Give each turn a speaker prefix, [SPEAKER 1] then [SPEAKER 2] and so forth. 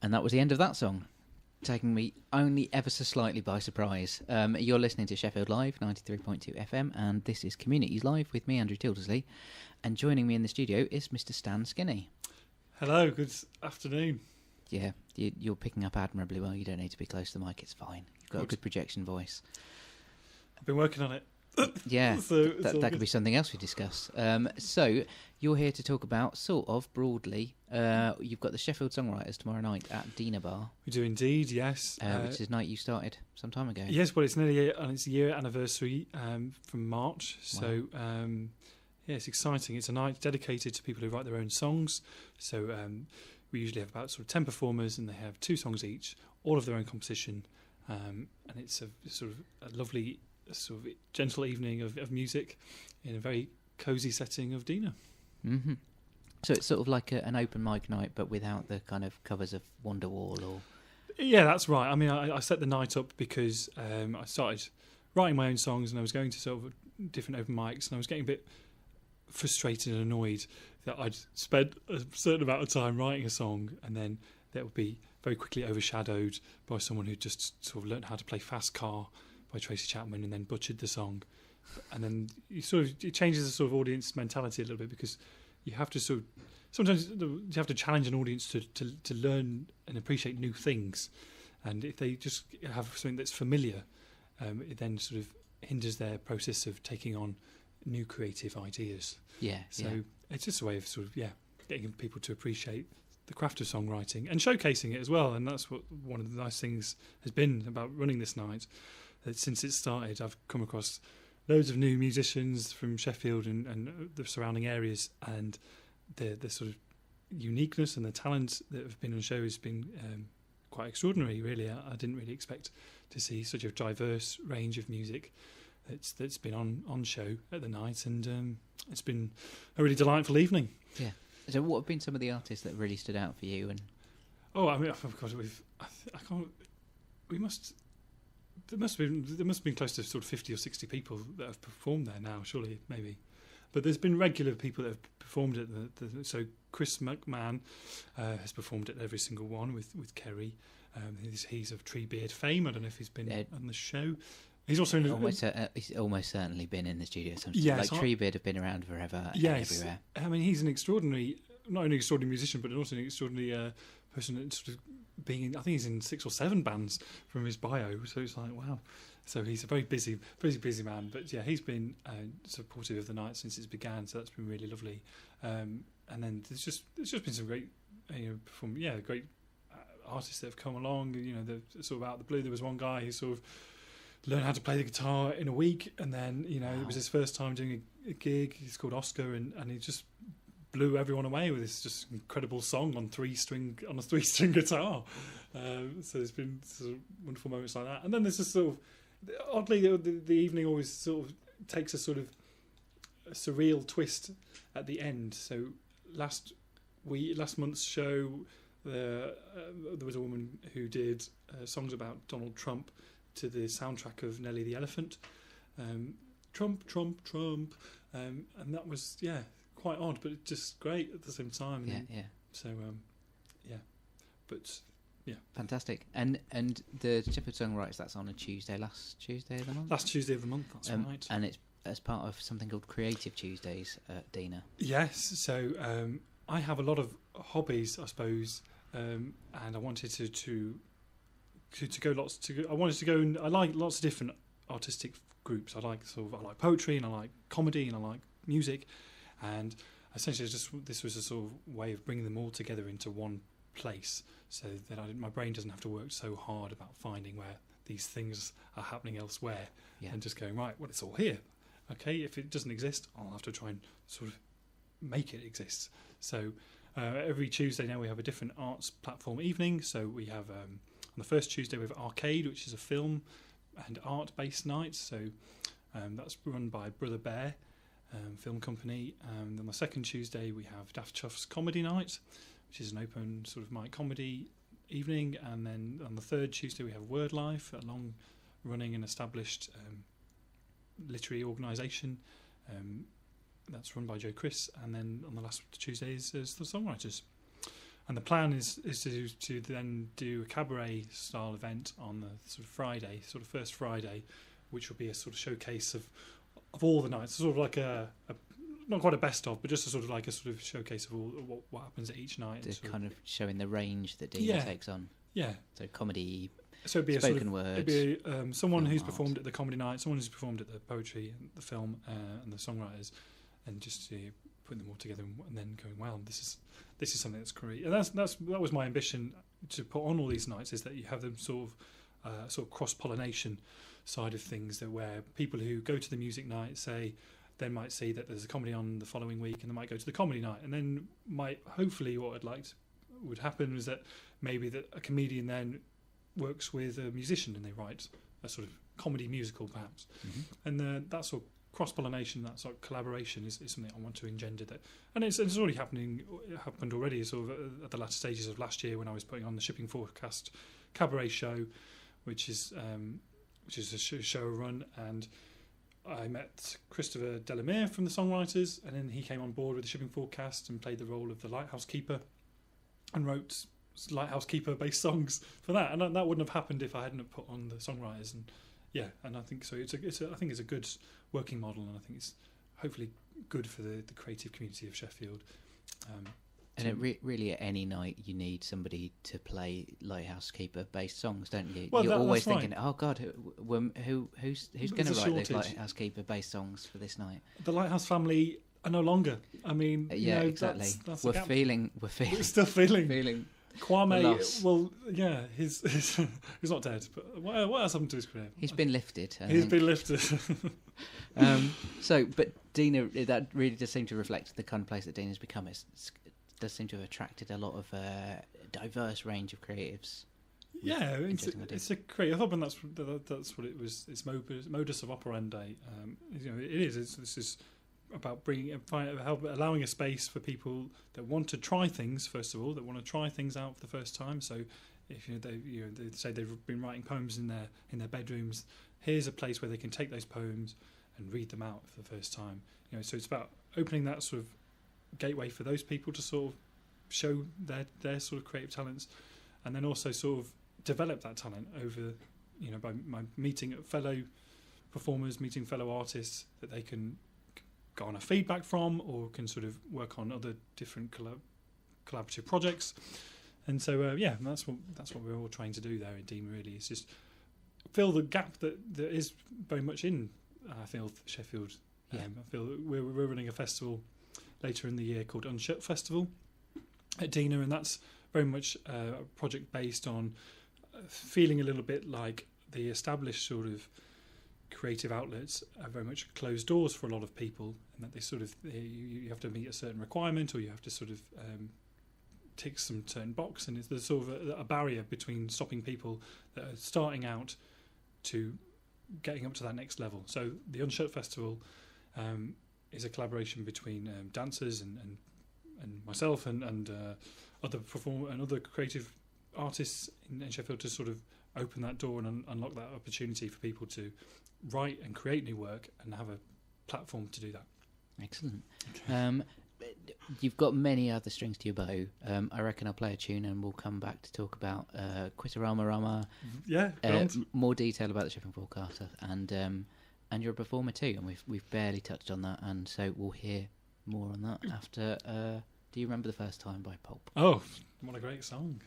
[SPEAKER 1] And that was the end of that song, taking me only ever so slightly by surprise. You're listening to Sheffield Live, 93.2 FM, and this is Communities Live with me, Andrew Tildersley. And joining me in the studio is Mr. Stan Skinney.
[SPEAKER 2] Hello, good afternoon.
[SPEAKER 1] Yeah, you're picking up admirably well. You don't need to be close to the mic, it's fine. You've got a good projection voice.
[SPEAKER 2] I've been working on it.
[SPEAKER 1] Yeah,
[SPEAKER 2] so
[SPEAKER 1] that could be something else we discuss. So you're here to talk about, sort of broadly, you've got the Sheffield Songwriters tomorrow night at Dina Bar.
[SPEAKER 2] We do indeed, yes.
[SPEAKER 1] Which is a night you started some time ago.
[SPEAKER 2] Yes, well, it's nearly it's a year anniversary from March.
[SPEAKER 1] Wow.
[SPEAKER 2] So, yeah, it's exciting. It's a night dedicated to people who write their own songs. So we usually have about sort of 10 performers, and they have 2 songs each, all of their own composition. And it's a sort of a lovely, sort of gentle evening of music in a very cosy setting of Dina.
[SPEAKER 1] Mm-hmm. So it's sort of like an open mic night, but without the kind of covers of Wonderwall or...
[SPEAKER 2] Yeah, that's right. I mean, I set the night up because I started writing my own songs, and I was going to sort of different open mics, and I was getting a bit frustrated and annoyed that I'd spent a certain amount of time writing a song, and then that would be very quickly overshadowed by someone who just sort of learned how to play Fast Car by Tracy Chapman and then butchered the song. And then it changes the sort of audience mentality a little bit, because you have to sort of, sometimes you have to challenge an audience to learn and appreciate new things. And if they just have something that's familiar, it then sort of hinders their process of taking on new creative ideas.
[SPEAKER 1] Yeah.
[SPEAKER 2] So it's just a way of sort of, getting people to appreciate the craft of songwriting and showcasing it as well. And that's what one of the nice things has been about running this night. That since it started, I've come across loads of new musicians from Sheffield and the surrounding areas, and the sort of uniqueness and the talent that have been on show has been quite extraordinary, really. I didn't really expect to see such a diverse range of music that's been on show at the night, and it's been a really delightful evening.
[SPEAKER 1] Yeah. So what have been some of the artists that really stood out for you? And
[SPEAKER 2] I mean, of course, there must have been close to sort of 50 or 60 people that have performed there now, surely, maybe. But there's been regular people that have performed at so Chris McMahon has performed at every single one with Kerry. He's of Treebeard fame. I don't know if he's been on the show. He's also
[SPEAKER 1] he's almost certainly been in the studio.
[SPEAKER 2] Yes,
[SPEAKER 1] like Treebeard have been around forever.
[SPEAKER 2] Yes,
[SPEAKER 1] everywhere.
[SPEAKER 2] I mean, he's an extraordinary, not only extraordinary musician, but also an extraordinary person that sort of being in, I think he's in 6 or 7 bands from his bio, so it's like, wow. So he's a very busy man, but yeah, he's been supportive of the night since it began, so that's been really lovely. And then there's just been some great great artists that have come along. You know, the sort of out of the blue, there was one guy who sort of learned how to play the guitar in a week, and then it was his first time doing a gig. He's called Oscar, and he just blew everyone away with this just incredible song on a 3-string guitar. So there's been sort of wonderful moments like that. And then there's this sort of, oddly, the evening always sort of takes a sort of a surreal twist at the end. So last month's show, there was a woman who did songs about Donald Trump to the soundtrack of Nelly the Elephant. Trump, Trump, Trump. And that was, quite odd, but just great at the same time.
[SPEAKER 1] Yeah.
[SPEAKER 2] So, but yeah,
[SPEAKER 1] fantastic. And the Sheffield Songwriters, that's on a Tuesday, last Tuesday of the month.
[SPEAKER 2] Last Tuesday of the month, that's right.
[SPEAKER 1] And it's as part of something called Creative Tuesdays at Dina.
[SPEAKER 2] Yes. So I have a lot of hobbies, I suppose, and I wanted to go lots to. I wanted to go, and I like lots of different artistic groups. I like poetry, and I like comedy, and I like music. And essentially, this was a sort of way of bringing them all together into one place, so that my brain doesn't have to work so hard about finding where these things are happening elsewhere, and just going, right, well, it's all here. Okay, if it doesn't exist, I'll have to try and sort of make it exist. So every Tuesday now we have a different arts platform evening. So we have on the first Tuesday we have Arcade, which is a film and art-based night. So that's run by Brother Bear. Film company. Then the second Tuesday we have Daft Chuff's Comedy Night, which is an open sort of mic comedy evening. And then on the third Tuesday we have Word Life, a long-running and established literary organisation that's run by Joe Chris. And then on the last Tuesdays is the Songwriters. And the plan is to then do a cabaret style event on the sort of Friday, sort of first Friday, which will be a sort of showcase of all the nights, sort of like a not quite a best of, but just a sort of like a sort of showcase of all what happens at each night.
[SPEAKER 1] Just kind of showing the range that Dina takes on.
[SPEAKER 2] Yeah.
[SPEAKER 1] So comedy,
[SPEAKER 2] so it'd be
[SPEAKER 1] spoken word.
[SPEAKER 2] It'd be someone who's
[SPEAKER 1] art.
[SPEAKER 2] performed at the comedy night, someone who's performed at the poetry and the film and the songwriters, and just putting them all together and then going, wow, this is something that's great. And that was my ambition to put on all these nights, is that you have them sort of cross pollination side of things, that where people who go to the music night then might see that there's a comedy on the following week, and they might go to the comedy night, and then hopefully what I'd like would happen is that maybe that a comedian then works with a musician and they write a sort of comedy musical perhaps. And that sort of cross-pollination, that sort of collaboration is something I want to engender. That, and it's already happening. It happened already sort of at the latter stages of last year when I was putting on the Shipping Forecast cabaret show, which is a show run, and I met Christopher Delamere from the Songwriters, and then he came on board with the Shipping Forecast and played the role of the lighthouse keeper and wrote lighthouse keeper based songs for that, and that wouldn't have happened if I hadn't put on the Songwriters. And I think so. I think it's a good working model, and I think it's hopefully good for the creative community of Sheffield.
[SPEAKER 1] And really, at any night, you need somebody to play lighthouse keeper based songs, don't you?
[SPEAKER 2] Well,
[SPEAKER 1] You're always
[SPEAKER 2] that's
[SPEAKER 1] thinking, "Oh God, who's going to write those lighthouse keeper based songs for this night?"
[SPEAKER 2] The Lighthouse family are no longer. I mean,
[SPEAKER 1] exactly.
[SPEAKER 2] That's
[SPEAKER 1] we're
[SPEAKER 2] still feeling.
[SPEAKER 1] feeling
[SPEAKER 2] Kwame,
[SPEAKER 1] loss.
[SPEAKER 2] well, yeah, he's not dead, but what else happened to his career?
[SPEAKER 1] He's been lifted.
[SPEAKER 2] He's been lifted.
[SPEAKER 1] But Dina, that really does seem to reflect the kind of place that Dina's become. It does seem to have attracted a lot of diverse range of creatives.
[SPEAKER 2] Yeah, it's a creative hub, and that's what it was. It's modus of operandi. It is. This is about allowing a space for people that want to try things. First of all, that want to try things out for the first time. So, if they say they've been writing poems in their bedrooms, here's a place where they can take those poems and read them out for the first time. So it's about opening that sort of gateway for those people to sort of show their sort of creative talents, and then also sort of develop that talent over, by meeting fellow performers, meeting fellow artists that they can go on a feedback from, or can sort of work on other different collaborative projects. And so that's what we're all trying to do there in Dean. Really, is just fill the gap that is very much in Sheffield. I feel that we're running a festival later in the year called Unshut Festival at Dina, and that's very much a project based on feeling a little bit like the established sort of creative outlets are very much closed doors for a lot of people, and that they sort of you have to meet a certain requirement, or you have to sort of tick some certain box, and there's sort of a barrier between stopping people that are starting out to getting up to that next level. So the Unshut Festival is a collaboration between dancers and myself and other creative artists in Sheffield to sort of open that door and unlock that opportunity for people to write and create new work and have a platform to do that.
[SPEAKER 1] Excellent.
[SPEAKER 2] Okay.
[SPEAKER 1] You've got many other strings to your bow. I reckon I'll play a tune and we'll come back to talk about Quitarama Rama.
[SPEAKER 2] Yeah,
[SPEAKER 1] more detail about the Shipping Forecaster, and you're a performer too, and we've barely touched on that, and so we'll hear more on that after. Do you remember the first time by Pulp?
[SPEAKER 2] Oh, what a great song!